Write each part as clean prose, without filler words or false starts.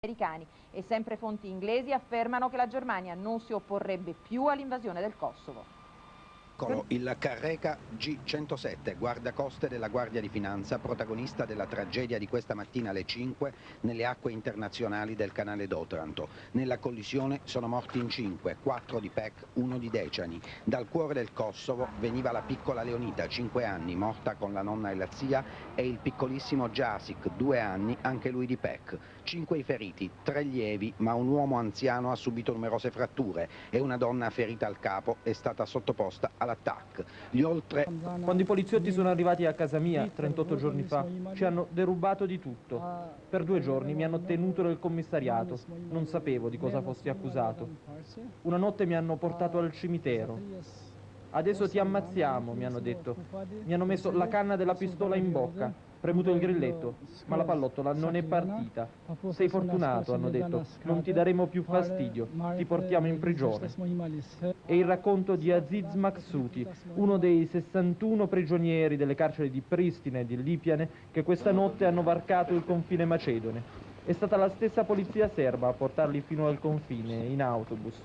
americani e sempre fonti inglesi affermano che la Germania non si opporrebbe più all'invasione del Kosovo. Il Carreca G107, guardacoste della Guardia di Finanza, protagonista della tragedia di questa mattina alle 5 nelle acque internazionali del canale d'Otranto. Nella collisione sono morti in 5, 4 di Pec, 1 di Decani. Dal cuore del Kosovo veniva la piccola Leonita, 5 anni, morta con la nonna e la zia, e il piccolissimo Jasic, 2 anni, anche lui di Pec. 5 i feriti, 3 lievi, ma un uomo anziano ha subito numerose fratture e una donna ferita al capo è stata sottoposta all'attacco. Quando i poliziotti sono arrivati a casa mia 38 giorni fa, ci hanno derubato di tutto. Per 2 giorni mi hanno tenuto nel commissariato, non sapevo di cosa fossi accusato. Una notte mi hanno portato al cimitero. Adesso ti ammazziamo, mi hanno detto. Mi hanno messo la canna della pistola in bocca, premuto il grilletto, ma la pallottola non è partita. Sei fortunato, hanno detto, non ti daremo più fastidio, ti portiamo in prigione. È il racconto di Aziz Maksuti, uno dei 61 prigionieri delle carceri di Pristina e di Lipiane che questa notte hanno varcato il confine macedone. È stata la stessa polizia serba a portarli fino al confine, in autobus.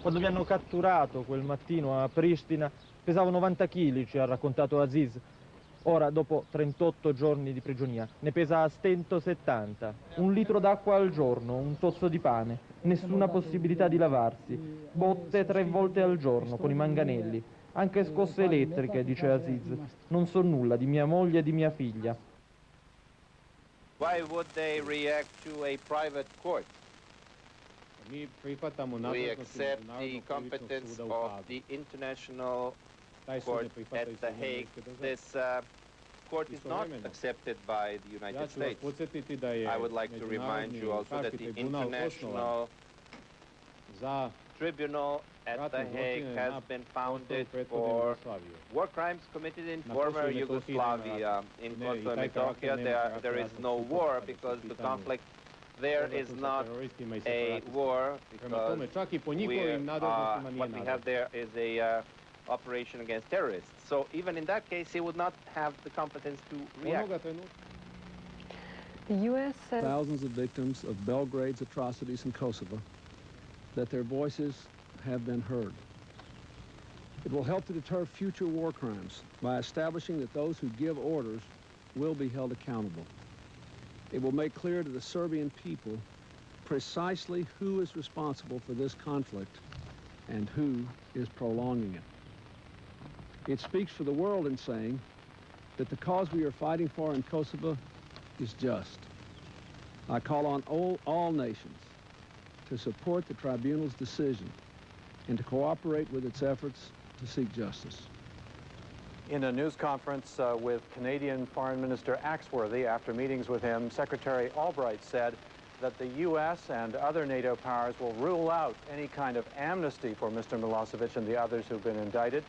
Quando mi hanno catturato quel mattino a Pristina pesavo 90 kg, ci ha raccontato Aziz. Ora, dopo 38 giorni di prigionia, ne pesa a stento 70. 1 litro d'acqua al giorno, un tosto di pane, nessuna possibilità di lavarsi, botte 3 volte al giorno con i manganelli, anche scosse elettriche, dice Aziz. Non so nulla di mia moglie e di mia figlia. Why would they react to a private court? We accept the competence of the International Court at The Hague. This court is not accepted by the United States. I would like to remind you also that the International Tribunal at The Hague has been founded for war crimes committed in former Yugoslavia. In Kosovo and Metohija, there is no war because the conflict there is not a war, because what we have there is a operation against terrorists. So even in that case, he would not have the competence to react. The U.S. says thousands of victims of Belgrade's atrocities in Kosovo, that their voices have been heard. It will help to deter future war crimes by establishing that those who give orders will be held accountable. It will make clear to the Serbian people precisely who is responsible for this conflict and who is prolonging it. It speaks for the world in saying that the cause we are fighting for in Kosovo is just. I call on all nations to support the tribunal's decision and to cooperate with its efforts to seek justice. In a news conference with Canadian Foreign Minister Axworthy, after meetings with him, Secretary Albright said that the U.S. and other NATO powers will rule out any kind of amnesty for Mr. Milosevic and the others who've been indicted.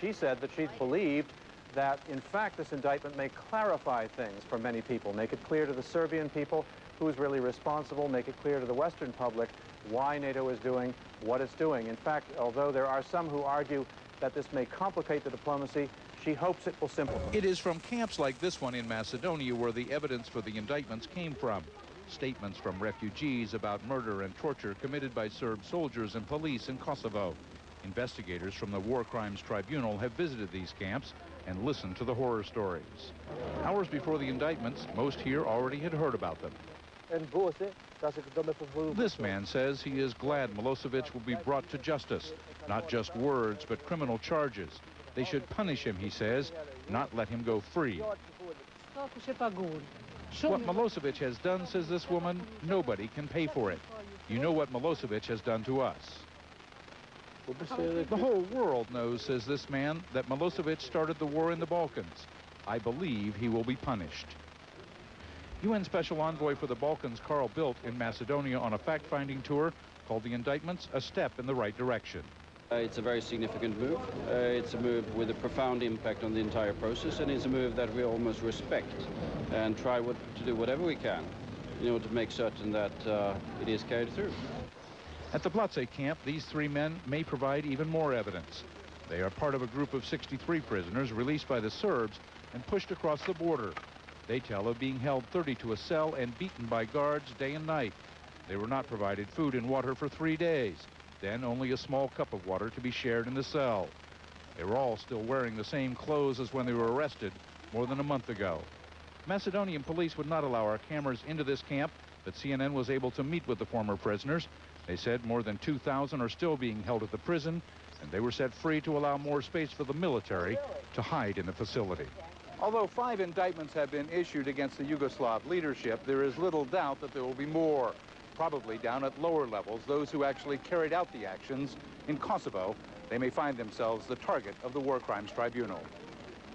She said that she believed that, in fact, this indictment may clarify things for many people, make it clear to the Serbian people who's really responsible, make it clear to the Western public why NATO is doing what it's doing. In fact, although there are some who argue that this may complicate the diplomacy, she hopes it will simplify. It is from camps like this one in Macedonia where the evidence for the indictments came from. Statements from refugees about murder and torture committed by Serb soldiers and police in Kosovo. Investigators from the War Crimes Tribunal have visited these camps and listened to the horror stories. Hours before the indictments, most here already had heard about them. This man says he is glad Milosevic will be brought to justice. Not just words, but criminal charges. They should punish him, he says, not let him go free. What Milosevic has done, says this woman, nobody can pay for it. You know what Milosevic has done to us. The whole world knows, says this man, that Milosevic started the war in the Balkans. I believe he will be punished. UN Special Envoy for the Balkans, Carl Bildt, in Macedonia on a fact-finding tour, called the indictments a step in the right direction. It's a very significant move. It's a move with a profound impact on the entire process, and it's a move that we almost respect and try to do whatever we can, you know, to make certain that it is carried through. At the Platse camp, these 3 men may provide even more evidence. They are part of a group of 63 prisoners released by the Serbs and pushed across the border. They tell of being held 30 to a cell and beaten by guards day and night. They were not provided food and water for 3 days. Then only a small cup of water to be shared in the cell. They were all still wearing the same clothes as when they were arrested more than a month ago. Macedonian police would not allow our cameras into this camp, but CNN was able to meet with the former prisoners. They said more than 2,000 are still being held at the prison, and they were set free to allow more space for the military to hide in the facility. Although 5 indictments have been issued against the Yugoslav leadership, there is little doubt that there will be more, probably down at lower levels, those who actually carried out the actions. In Kosovo, they may find themselves the target of the War Crimes Tribunal.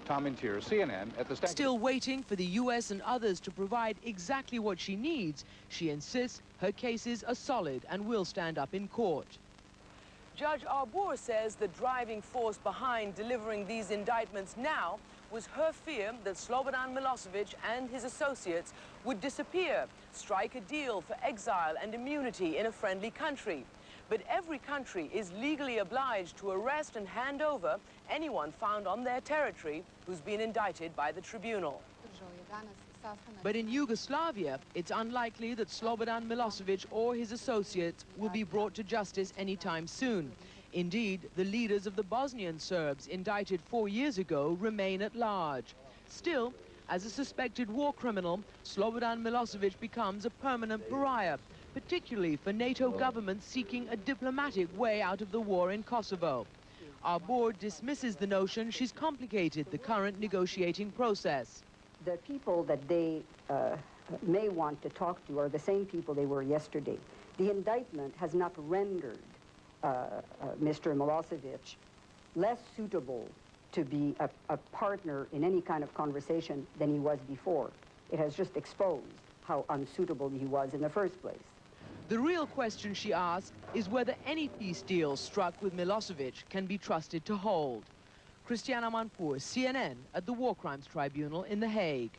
Tom Intier, CNN at the Still waiting for the U.S. and others to provide exactly what she needs, she insists her cases are solid and will stand up in court. Judge Arbour says the driving force behind delivering these indictments now was her fear that Slobodan Milosevic and his associates would disappear, strike a deal for exile and immunity in a friendly country. But every country is legally obliged to arrest and hand over anyone found on their territory who's been indicted by the tribunal. But in Yugoslavia, it's unlikely that Slobodan Milosevic or his associates will be brought to justice anytime soon. Indeed, the leaders of the Bosnian Serbs indicted 4 years ago remain at large. Still, as a suspected war criminal, Slobodan Milosevic becomes a permanent pariah, particularly for NATO governments seeking a diplomatic way out of the war in Kosovo. Our board dismisses the notion she's complicated the current negotiating process. The people that they may want to talk to are the same people they were yesterday. The indictment has not rendered Mr. Milosevic less suitable to be a partner in any kind of conversation than he was before. It has just exposed how unsuitable he was in the first place. The real question, she asked, is whether any peace deal struck with Milosevic can be trusted to hold. Christiana Manpour, CNN, at the War Crimes Tribunal in The Hague.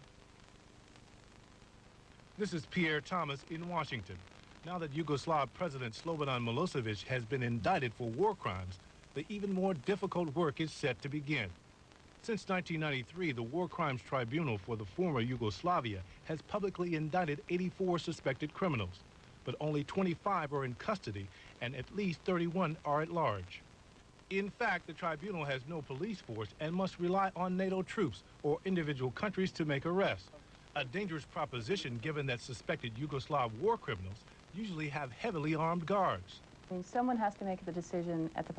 This is Pierre Thomas in Washington. Now that Yugoslav President Slobodan Milosevic has been indicted for war crimes, the even more difficult work is set to begin. Since 1993, the War Crimes Tribunal for the former Yugoslavia has publicly indicted 84 suspected criminals, but only 25 are in custody and at least 31 are at large. In fact, the tribunal has no police force and must rely on NATO troops or individual countries to make arrests. A dangerous proposition given that suspected Yugoslav war criminals usually have heavily armed guards. I mean, someone has to make the decision at the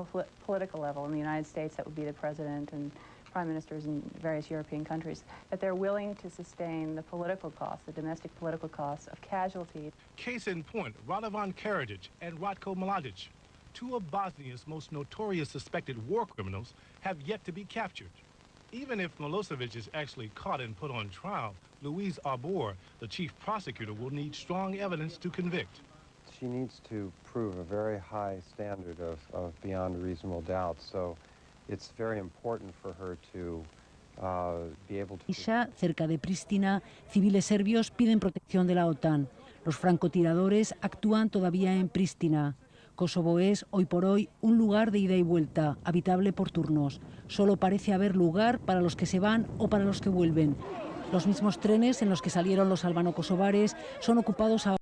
political level. In the United States, that would be the president and prime ministers in various European countries, that they're willing to sustain the political costs, the domestic political costs of casualties. Case in point, Radovan Karadzic and Ratko Mladic, 2 of Bosnia's most notorious suspected war criminals, have yet to be captured. Even if Milosevic is actually caught and put on trial, Louise Arbour, the chief prosecutor, will need strong evidence to convict. She needs to prove a very high standard of beyond reasonable doubt, so it's very important for her to be able to... Cerca de Pristina, civiles serbios piden protección de la OTAN. Los francotiradores actúan todavía en Pristina. Kosovo es, hoy por hoy, un lugar de ida y vuelta, habitable por turnos. Solo parece haber lugar para los que se van o para los que vuelven. Los mismos trenes en los que salieron los albano-kosovares son ocupados ahora.